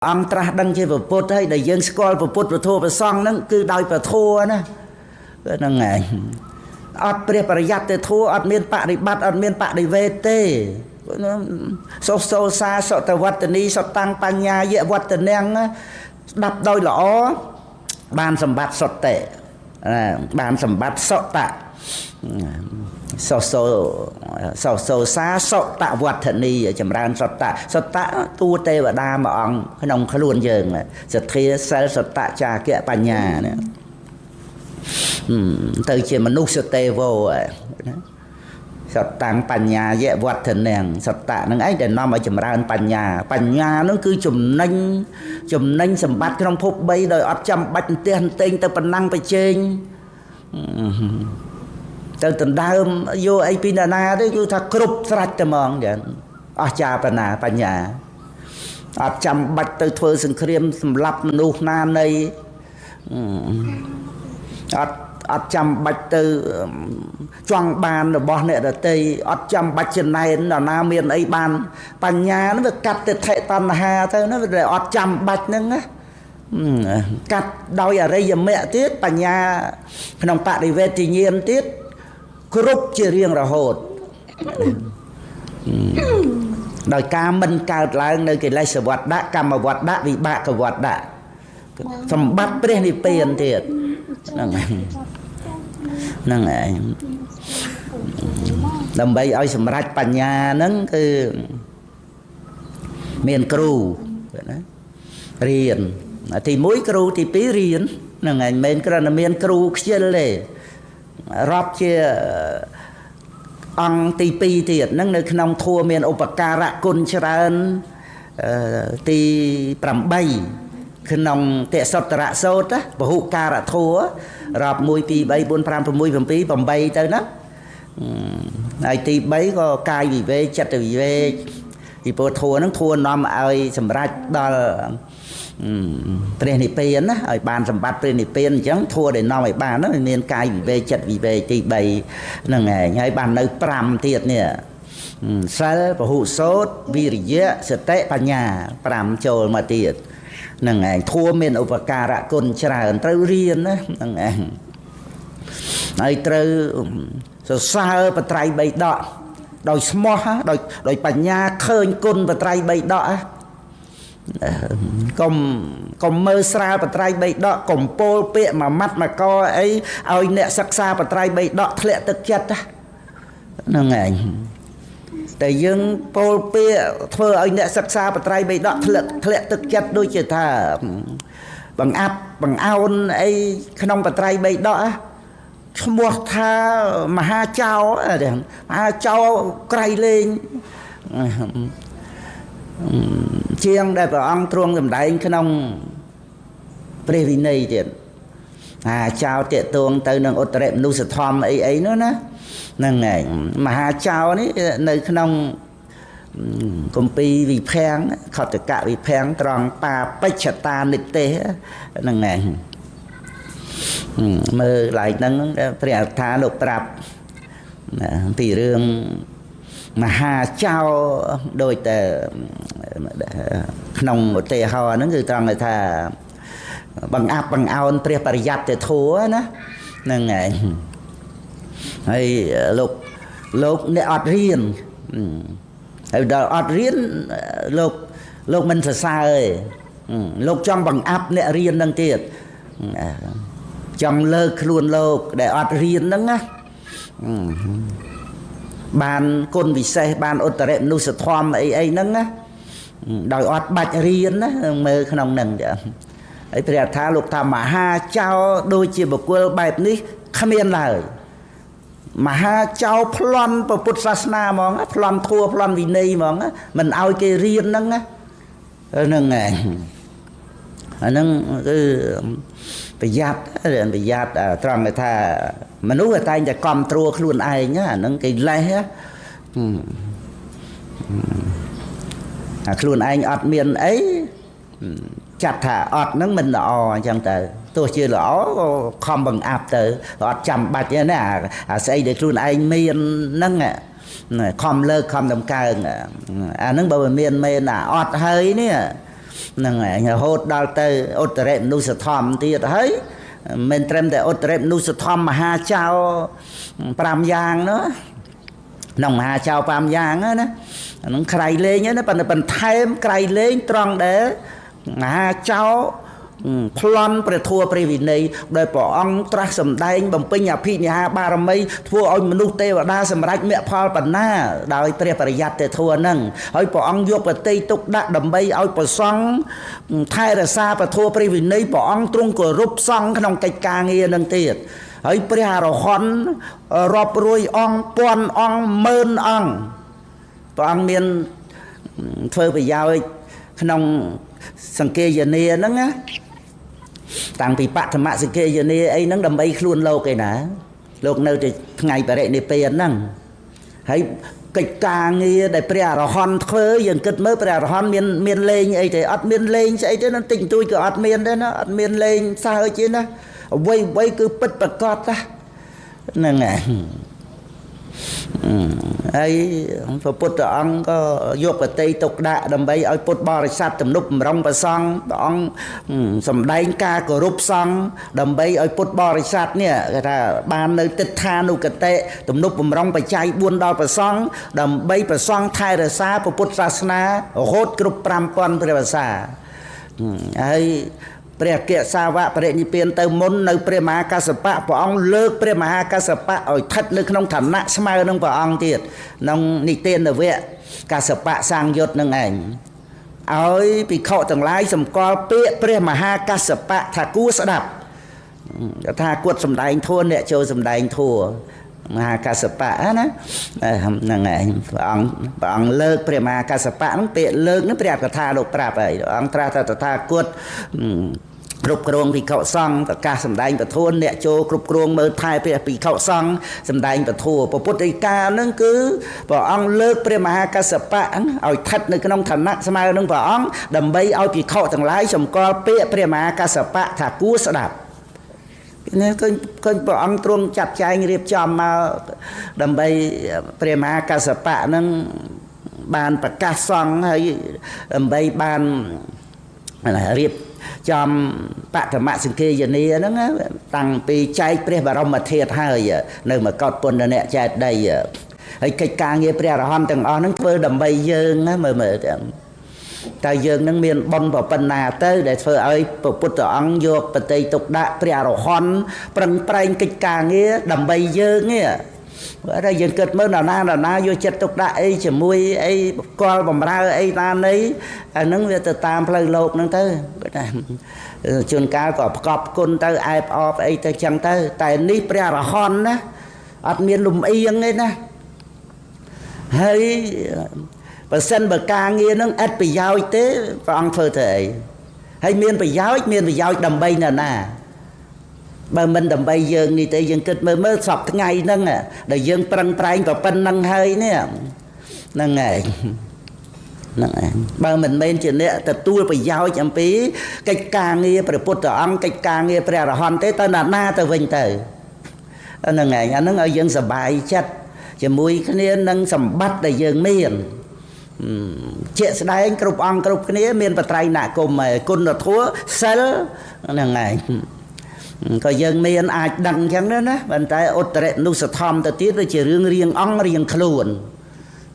ông tra đăng chơi vào bột hay để dân school vào bột vào thua vào xong nó cứ đòi vào thua nữa nó ngày ọt bia bia giặt để thua ọt miên bạ đi bắt ọt miên bạ đi về tê sâu sâu xa sợ tờ vật tờ ni sợ tăng pan nhà dễ vật tờ neng đập đôi lõ ban sầm bát sọt tệ ban sầm bát sọt tạ sâu sâu xa sọt tạ vật tờ ni chấm ran sọt tạ tu tê và đa mà ông cái nông khá luôn dường mà giật thia xa sọt tạ trà kia pan nhà nữa từ chỉ mà nút sọt tê vô sọt tăng pan nhà dễ vật tờ neng sọt tạ nó ấy để nó mà chấm ran pan nhà nó cứ chùm nanh sầm bát trong phúc bay đời ọt trăm bạch tiền tinh từ phần năng phải trên từ tuần đêm vô ai pinana đấy cứ thà cướp sạch tầm mong vậy ọt cha phần nhà ọt trăm bạch từ thưa sừng cream sầm lấp nụ na này ọt trăm bạch từ choang bàn rồi bỏ nè rồi tây ọt trăm bạch trên này là nam miền ấy bàn pan nhà nó được cắt từ thệ tần hà thôi nó về ọt trăm bạch nữa á cắt đôi ở đây giờ mẹ tiết pan nhà nông bạc đi về tự nhiên tiết group chỉ riêng là hột đòi ca minh cao lại nơi cái lấy sự vật đã cầm mà vật đã vì bạc cái vật đã xong bắt bên đi tiền thiệt năng này đầm bay ơi sầm rách pan nhà nắng cứ miền cừu riền thì mỗi cừu thì tí riền năng này miền cái là miền cừu kia lệ rót chia ăn tì pi thiệt nắng nơi nông thua miền opakara côn chran tì pram bay khi nông tệ sọt rạ sốt á và hụ ca rạ thua rạp mùi pi bay buôn pram from mùi from pi from bay tới đó này thì bấy có cài vì về chặt vì về thì bộ thua nó thua nằm ai sầm rạch đó Prenipen á ở bàn sầm bát Prenipen chẳng thua để nằm ở bàn đó nên cài vì về chặt vì về thì bay là ngày ngay bàn nơi pram thiệt nè sal và hụ sốt virya sẽ tệ pan nhà pram trôi mà thiệt năng ngày thua miền opakara côn trà trâu riêng á năng ngày này trâu sao và trai bay đọ đòi small ha đòi pan nhà khơi côn và trai bay đọ còn mơ xa và trai bay đọ còn pol pẹ mà mắt mà co ấy ơi nè sắc xa và trai bay đọ thẹn thực chất á năng ngày tại dương pol pẹ thưa anh nè sắc xa và trai bay đọ thẹn thực chất đôi chỉ thà bằng áp bằng ao ấy không và trai bay đọ mua tha mà ha cháu cày lên chiêng đây vào ăn truông làm đại cái nông previni tiền cháu tiệt tuông tới nông ốt rệm nu sệt thom ấy nữa nè nâng ngày mà ha cháu ấy nơi cái nông công ty vì phèn họ tự cả vì phèn tròn pa bách ta nịch tế nâng ngày mơ lại nâng phải thả lục trap thì rương mà hà trao đôi tờ nông một tề hò nó người toàn người ta bằng áp bằng ao pre pariat để thua nó nên ngày hay lục để ọt riêng đòi ọt riêng lục mình phải xa ơi lục trong bằng áp để riêng đang tiệt trong lơ luôn lục để ọt riêng đó á bàn côn vì xe bàn ốt rệm nu sệt thom ấy nâng á đòi ọt bạch riêng á mơ không nâng vậy ấy phải thả lục thà mà ha trao đôi chia một quơ bài ní khăm yên lời mà ha trao plon và put sasna mong á plon thua plon vì này mong á mình ao cái riêng nâng á nâng này nâng bị giặt trong người ta mà nếu người taจะcầm trua luôn ai nhá nâng cái lẽ á luôn anh ọt miền ấy chặt thả ọt nâng mình lọ chẳng tới tôi chưa lõ không bằng áp tới ọt chầm bạch như nè xây để luôn anh miền nâng không lơ không đồng cao nâng bầu miền là ọt hơi nè ហ្នឹងហើយរហូតដល់ទៅឧត្តរិមនុស្សធម្មទៀតហើយមិនត្រឹមតែឧត្តរិមនុស្សធម្មមហាចៅ5យ៉ាងនោះក្នុងមហាចៅ5យ៉ាងណាហ្នឹងក្រៃលែងណាប៉ុន្តែបន្ថែមក្រៃលែងត្រង់ដែលមហាចៅប្លន់ព្រះធម៌ព្រះវិន័យដោយព្រះអង្គត្រាស់សម្ដែងបំពេញអភិនិហាបារមីធ្វើឲ្យមនុស្សទេវតាសម្រេចមគ្គផលបណ្ណាដោយព្រះបរិយ័តទេធម៌ហ្នឹងហើយព្រះអង្គយកបតីទុកដាក់ដើម្បីឲ្យប្រសង់ថែរក្សាព្រះធម៌ព្រះវិន័យព្រះអង្គទ្រង់គោរពសង្ឃក្នុងកិច្ចការងារហ្នឹងទៀតហើយព្រះអរហន្តរាប់រយអង្គពាន់អង្គម៉ឺនអង្គព្រះអង្គមានធ្វើប្រយោជន៍ក្នុងសង្ឃេយនាហ្នឹងណាតាំងពីបឋមសង្ឃេយនាអីហ្នឹងដើម្បីខ្លួនលោកឯណាលោកនៅតែថ្ងៃបរិនិព្វានហ្នឹងហើយកិច្ចការងារដែលព្រះអរហន្តធ្វើយើងគិតមើលព្រះអរហន្តមានលេងអីទេអត់មានលេងស្អីទេណាតិចតួចក៏អត់មានដែរណាអត់មានលេងសើចទេណាអ្វីគឺពិតប្រកបហ្នឹងហើយហើយព្រះពុទ្ធអង្គក៏យកបតីទុកដាក់ដើម្បីឲ្យពុទ្ធបរិស័ទទំនុកបម្រុងព្រះសង្ឃព្រះអង្គសម្ដែងការគោរពសង្ឃដើម្បីឲ្យពុទ្ធបរិស័ទនេះគេថាបាននៅទិដ្ឋានុគតិទំនុកបម្រុងបច្ច័យ4ដល់ព្រះសង្ឃដើម្បីព្រះសង្ឃថែរក្សាពុទ្ធសាសនារហូតគ្រប់5000ព្រះវស្សាហើយព្រះកិសាវៈបរិនិព្វានទៅមុននៅព្រះមហាកស្សបៈព្រះអង្គលើកព្រះមហាកស្សបៈឲ្យស្ថិតនៅក្នុងឋានៈស្មើនឹងព្រះអង្គទៀតក្នុងនិទានវៈកស្សបៈសង្យុត្តនឹងឯងឲ្យភិក្ខុទាំងឡាយសម្គាល់ពាក្យព្រះមហាកស្សបៈថាគួរស្ដាប់ថាគាត់សម្ដែងធัวអ្នកចូលសម្ដែងធัวមហាកស្សបៈណាហ្នឹងឯងព្រះអង្គលើកព្រះមហាកស្សបៈហ្នឹងពាក្យលើកហ្នឹងព្រះអត្ថកថាលោកប្រាប់ហើយព្រះអង្គត្រាស់ថាតថាគតគ្រប់គ្រងភិក្ខុសង្ឃប្រកាសសម្ដែងពធអ្នកចូលគ្រប់គ្រងមើលថែព្រះភិក្ខុសង្ឃសម្ដែងពធព្រះពុទ្ធដីកាហ្នឹងគឺព្រះអង្គលើកព្រះមហាកស្សបៈឲ្យស្ថិតនៅក្នុងឋានៈស្មើនឹងព្រះអង្គដើម្បីឲ្យភិក្ខុទាំងឡាយសម្គាល់ពាក្យព្រះមហាកស្សបៈថាគួរស្ដាប់នេះឃើញព្រះអង្គទ្រង់ចាត់ចែងរៀបចំមកដើម្បីព្រះមហាកស្សបៈហ្នឹងបានប្រកាសសង្ឃហើយដើម្បីបានរៀបចំបឋមសង្ឃេយនាហ្នឹងតាំងពីចែកព្រះបរមធាតុហើយនៅមកកោតពុណ្ឌអ្នកចែកដីហើយកិច្ចការងារព្រះអរហន្តទាំងអស់ហ្នឹងធ្វើដើម្បីយើងមើលទាំងតែយើងនឹងមានបុណ្យប៉ុណ្ណាទៅដែលធ្វើឲ្យព្រះពុទ្ធអង្គយកបតីទុកដាក់ព្រះអរហន្តប្រឹងប្រែងកិច្ចការងារដើម្បីយើងនេះបើតែយើងគិតមើលណាយកចិត្តទុកដាក់អីជាមួយអីកលបំរើអីតាមនេះអាហ្នឹងវាទៅតាមផ្លូវលោកហ្នឹងទៅគាត់ថាជួនកាលក៏ប្រកបគុណទៅអែបអបអីទៅចឹងទៅតែនេះព្រះអរហន្តណាអត់មានលំអៀងទេណាហើយបើសិនបើការងារនឹងឥតប្រយោជន៍ទេព្រះអង្គធ្វើទៅអីហើយមានប្រយោជន៍ដើម្បីណាបើមិនដើម្បីយើងនេះទេយើងគិតមើលសពថ្ងៃហ្នឹងដែលយើងប្រឹងប្រែងក៏ប៉ុណ្្នឹងហើយនេះហ្នឹងហើយបើមិនមែនជាអ្នកទទួលប្រយោជន៍អំពីកិច្ចការងារព្រះពុទ្ធអង្គកិច្ចការងារព្រះអរហន្តទេទៅណាទៅវិញទៅហ្នឹងហើយអាហ្នឹងឲ្យយើងសប្បាយចិត្តជាមួយគ្នានឹងសម្បត្តិដែលយើងមានជាក់ស្ដែងគ្រប់អង្គគ្រប់គ្នាមានបត្រៃណគមគុណធម៌សិលហ្នឹងហើយក៏យើងមានអាចដឹងអញ្ចឹងណាប៉ុន្តែឧត្តរនុសធម្មទៅទៀតវាជារឿងរៀងអង្គរៀងខ្លួន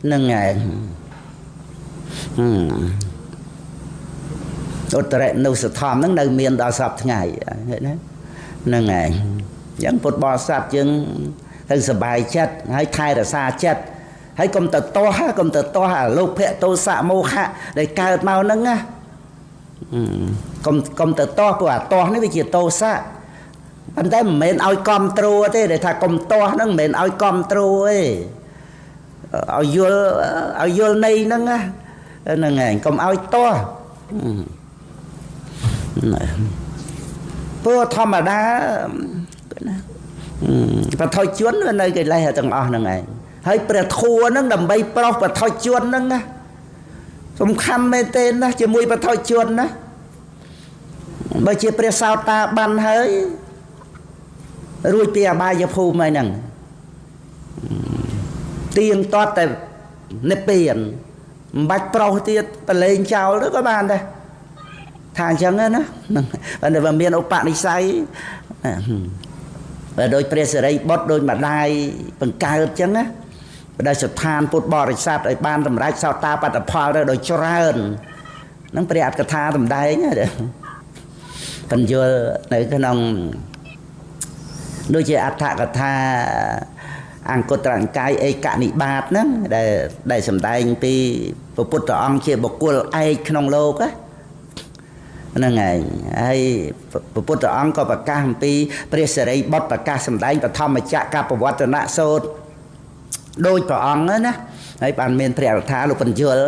ហ្នឹងហើយឧត្តរនុសធម្មហ្នឹងនៅមានដល់សពថ្ងៃឃើញណាហ្នឹងហើយអញ្ចឹងពុទ្ធបរិស័ទយើងទៅសប្បាយចិត្តហើយថែរក្សាចិត្តហើយកុំទៅទាស់អាលោភៈទោសៈមោហៈដែលកើតមកហ្នឹងណាកុំទៅទាស់ព្រោះអាទាស់នេះវាជាទោសៈប៉ុន្តែមិនមែនឲ្យគ្រប់គ្រងទេដែលថាកុំទាស់ហ្នឹងមិនមែនឲ្យគ្រប់គ្រងទេឲ្យយល់នៃហ្នឹងណាហ្នឹងហើយកុំឲ្យទាស់ព្រោះធម្មតាបថុជននៅកិលេសទាំងអស់ហ្នឹងឯងហើយព្រះធัวហ្នឹងដើម្បីប្រោសបថុជនហ្នឹងណាសំខាន់មែនទេណាជាមួយបថុជនណាបើជាព្រះសោតាបានហើយរួចពីអបាយភូមិហើយហ្នឹងទៀងទាត់តែនិព្វានមិនបាច់ប្រោសទៀតប្រឡែងចោលទៅក៏បានដែរ ថាអញ្ចឹងណាតែបើមានឧបនិស្ស័យបើដោយព្រះសិរីបុត្រដោយម្ដាយបង្កើតអញ្ចឹងណាបដិស្ថានពុទ្ធបរិស័ទឲ្យបានសម្រេចសោតាបត្តផលទៅដោយច្រើនហ្នឹងព្រះអត្ថកថាសម្ដែងបញ្យល់នៅក្នុងដូចជាអត្ថកថាអង្គត្រនិកាយឯកនិបាតហ្នឹងដែលសម្ដែងពីព្រះពុទ្ធអង្គជាបុគ្គលឯកក្នុងលោកហ្នឹងឯងហើយព្រះពុទ្ធអង្គក៏ប្រកាសអំពីព្រះសិរីបុត្រប្រកាសសម្ដែងបឋមចក្រកបវត្តនសូត្រដោយព្រះអង្គណាហើយបានមានព្រះអរថាលោកបញ្យល